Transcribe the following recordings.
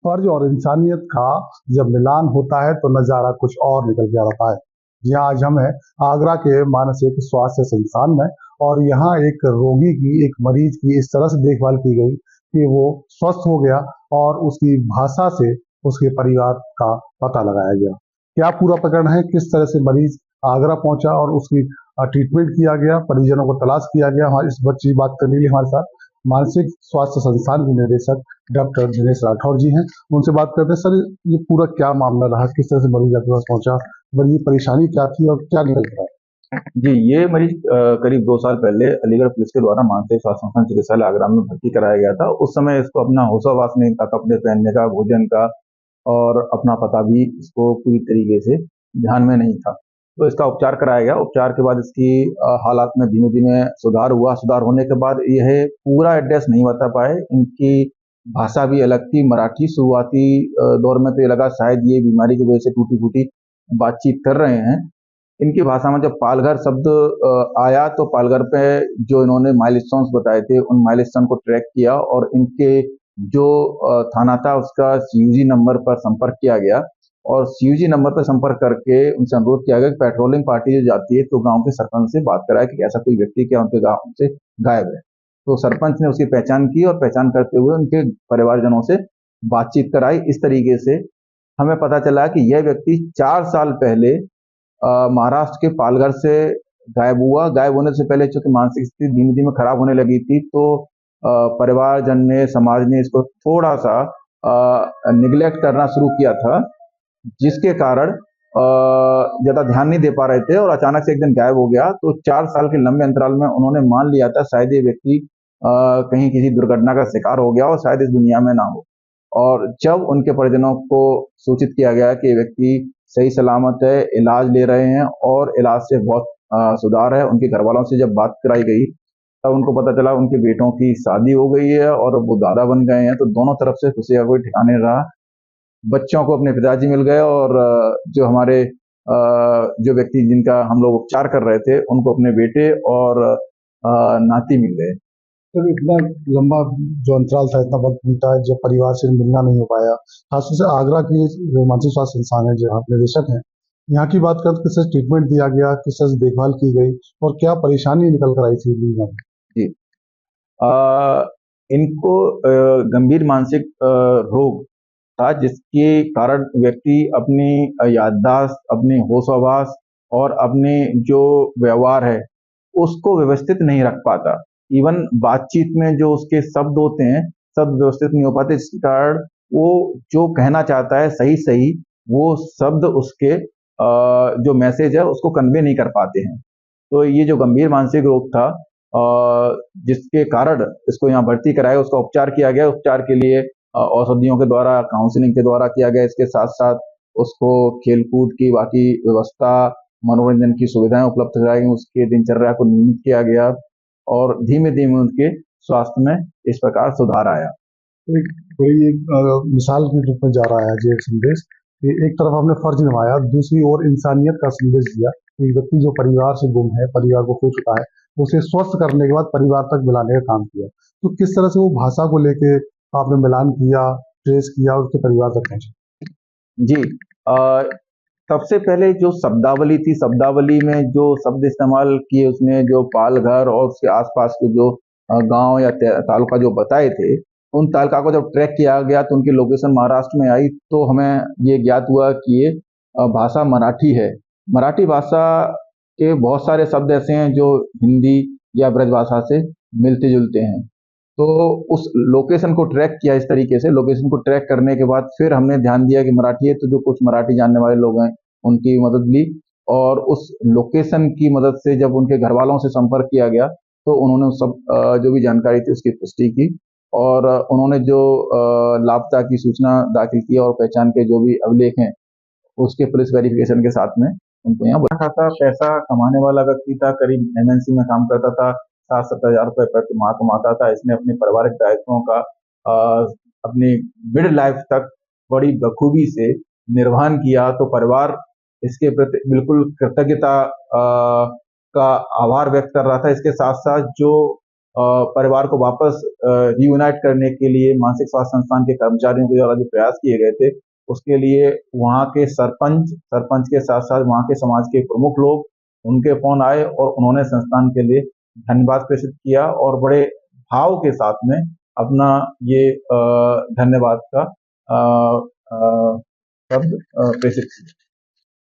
फर्ज और इंसानियत का जब मिलान होता है तो नज़ारा कुछ और निकल के आता है। जी हाँ, आज हम हैं आगरा के मानसिक स्वास्थ्य संस्थान में, और यहाँ एक रोगी की, एक मरीज की इस तरह से देखभाल की गई कि वो स्वस्थ हो गया, और उसकी भाषा से उसके परिवार का पता लगाया गया। क्या पूरा प्रकरण है, किस तरह से मरीज आगरा पहुंचा और उसकी ट्रीटमेंट किया गया, परिजनों को तलाश किया गया। हमारे इस बच्ची बात करने के लिए हमारे साथ मानसिक स्वास्थ्य संस्थान के निदेशक डॉक्टर दिनेश राठौर जी हैं। उनसे बात करते हैं। सर, ये पूरा क्या मामला रहा, किस तरह से मरीज आपके पास पहुंचा, मरीज की परेशानी क्या थी और क्या निकल कर आया? जी, ये मरीज करीब 2 साल पहले अलीगढ़ पुलिस के द्वारा मानसिक स्वास्थ्य संस्थान चिकित्सालय आगरा में भर्ती कराया गया था। उस समय इसको अपना होशावास नहीं था, कपड़े पहनने का, भोजन का और अपना पता भी इसको पूरी तरीके से ध्यान में नहीं था। तो इसका उपचार कराया गया। उपचार के बाद इसकी हालात में धीमे-धीमे सुधार हुआ। सुधार होने के बाद यह पूरा एड्रेस नहीं बता पाए। इनकी भाषा भी अलग थी, मराठी। शुरुआती दौर में तो ये लगा शायद ये बीमारी की वजह से टूटी-फूटी बातचीत कर रहे हैं। इनकी भाषा में जब पालघर शब्द आया तो पालघर पे जो इन्होंने माइलस्टोन्स बताए थे, उन माइलस्टोन को ट्रैक किया और इनके जो थाना था उसका सीयूजी नंबर पर संपर्क किया गया, और सीयूजी नंबर पर संपर्क करके उनसे अनुरोध किया गया कि पेट्रोलिंग पार्टी जो जाती है तो गांव के सरपंच से बात कराए कि ऐसा कोई व्यक्ति क्या उनके गांव से गायब है। तो सरपंच ने उसकी पहचान की और पहचान करते हुए उनके परिवारजनों से बातचीत कराई। इस तरीके से हमें पता चला कि यह व्यक्ति 4 साल पहले महाराष्ट्र के पालघर से गायब हुआ। गायब होने से पहले चूंकि मानसिक स्थिति धीमे धीमे खराब होने लगी थी, तो परिवारजन ने, समाज ने इसको थोड़ा सा निग्लेक्ट करना शुरू किया था, जिसके कारण ज्यादा ध्यान नहीं दे पा रहे थे और अचानक से एक दिन गायब हो गया। तो 4 साल के लंबे अंतराल में उन्होंने मान लिया था शायद ये व्यक्ति कहीं किसी दुर्घटना का शिकार हो गया और शायद इस दुनिया में ना हो। और जब उनके परिजनों को सूचित किया गया कि ये व्यक्ति सही सलामत है, इलाज ले रहे हैं और इलाज से बहुत सुधार है, उनके घर वालों से जब बात कराई गई तब उनको पता चला उनके बेटों की शादी हो गई है और वो दादा बन गए हैं। तो दोनों तरफ से खुशी का कोई ठिकाने नहीं रहा। बच्चों को अपने पिताजी मिल गए और जो हमारे जो व्यक्ति जिनका हम लोग उपचार कर रहे थे उनको अपने बेटे और नाती मिल गए। तो इतना लंबा जो अंतराल था, इतना वक्त बीता है जब परिवार से मिलना नहीं हो पाया। खासतौर से आगरा की जो मानसिक स्वास्थ्य संस्थान है, जो आप निदेशक हैं, यहाँ की बात करें तो किस तरह से ट्रीटमेंट दिया गया, किस तरह से देखभाल की गई, और क्या परेशानी निकल कर आई थी मरीजों में? जी, इनको गंभीर मानसिक रोग था जिसके कारण व्यक्ति अपनी याददाश्त, अपनी होश-हवास और अपने जो व्यवहार है उसको व्यवस्थित नहीं रख पाता। इवन बातचीत में जो उसके शब्द होते हैं, शब्द व्यवस्थित नहीं हो पाते, जिसके कारण वो जो कहना चाहता है सही-सही वो शब्द उसके जो मैसेज है उसको कन्वे नहीं कर पाते हैं। तो ये जो गंभीर मानसिक रोग था, जिसके कारण इसको यहाँ भर्ती कराया, उसका उपचार किया गया। उपचार के लिए औषधियों के द्वारा, काउंसलिंग के द्वारा किया गया। इसके साथ-साथ उसको खेल-कूद की बाकी व्यवस्था, मनोरंजन की सुविधाएँ उपलब्ध कराई गई, उसके दिनचर्या को नियमित किया गया और धीमे-धीमे उनके स्वास्थ्य में इस प्रकार सुधार आया। तो एक बड़ी एक मिसाल के रूप में जा रहा है जी एक संदेश कि एक तरफ आपने फर्ज निभाया, दूसरी ओर इंसानियत का संदेश दिया। एक व्यक्ति जो परिवार से गुम है, परिवार को खो चुका है, उसे स्वस्थ करने के बाद परिवार तक मिलाने का काम किया। तो किस तरह से वो भाषा को लेके आपने मिलान किया, ट्रेस किया और उसके परिवार तक पहुंचे? जी, अ, सबसे पहले जो शब्दावली थी, शब्दावली में जो शब्द इस्तेमाल किए उसने, जो पालघर और उसके आस-पास के जो गाँव या तालुका जो बताए थे, उन तालुका को जब ट्रैक किया गया तो उनकी लोकेशन महाराष्ट्र में आई, तो हमें ये ज्ञात हुआ कि ये भाषा मराठी है। मराठी भाषा के बहुत सारे शब्द ऐसे हैं जो हिंदी या ब्रज भाषा से मिलते-जुलते हैं। तो उस लोकेशन को ट्रैक किया इस तरीके से। लोकेशन को ट्रैक करने के बाद फिर हमने ध्यान दिया कि मराठी है, तो जो कुछ मराठी जानने वाले लोग हैं उनकी मदद ली और उस लोकेशन की मदद से जब उनके घर वालों से संपर्क किया गया तो उन्होंने सब जो भी जानकारी थी उसकी पुष्टि की और उन्होंने जो लापता की सूचना दाखिल की और पहचान के जो भी अभिलेख हैं उसके पुलिस वेरिफिकेशन के साथ में उनको यहाँ बुलाया था। पैसा कमाने वाला व्यक्ति था, करीब एमएनसी में काम करता था, 60-70 हज़ार रुपए प्रति माह कमाता था। इसने अपने पारिवारिक दायित्वों का अपनी मिड लाइफ तक बड़ी बखूबी से निर्वहन किया, तो परिवार इसके प्रति बिल्कुल कृतज्ञता का आभार व्यक्त कर रहा था। इसके साथ साथ जो परिवार को वापस रियूनाइट करने के लिए मानसिक स्वास्थ्य संस्थान के कर्मचारियों के द्वारा जो प्रयास किए गए थे, उसके लिए वहाँ के सरपंच के साथ-साथ वहाँ के समाज के प्रमुख लोग, उनके फ़ोन आए और उन्होंने संस्थान के लिए धन्यवाद प्रेषित किया और बड़े भाव के साथ में अपना ये धन्यवाद का शब्द प्रेषित किया।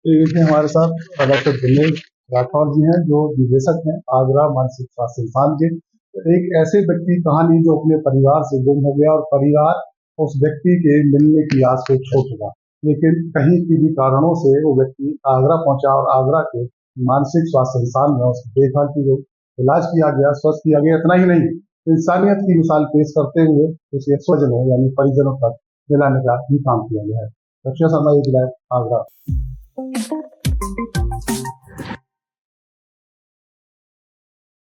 तो इसमें हमारे साथ डॉक्टर दिनेश राठौर जी हैं, जो निदेशक हैं आगरा मानसिक स्वास्थ्य संस्थान के। तो एक ऐसे व्यक्ति की कहानी जो अपने परिवार से गुम हो गया और परिवार उस व्यक्ति के मिलने की आस को छोड़ चुका, लेकिन कहीं की भी कारणों से वो व्यक्ति आगरा पहुंचा और आगरा के मानसिक स्वास्थ्य संस्थान में उसकी देखभाल की गई, इलाज किया गया, स्वस्थ किया गया। इतना ही नहीं, इंसानियत की मिसाल पेश करते हुए उसे स्वजनों यानी परिजनों तक मिलाने का भी काम किया गया है। रक्षा शर्मा, एक आगरा।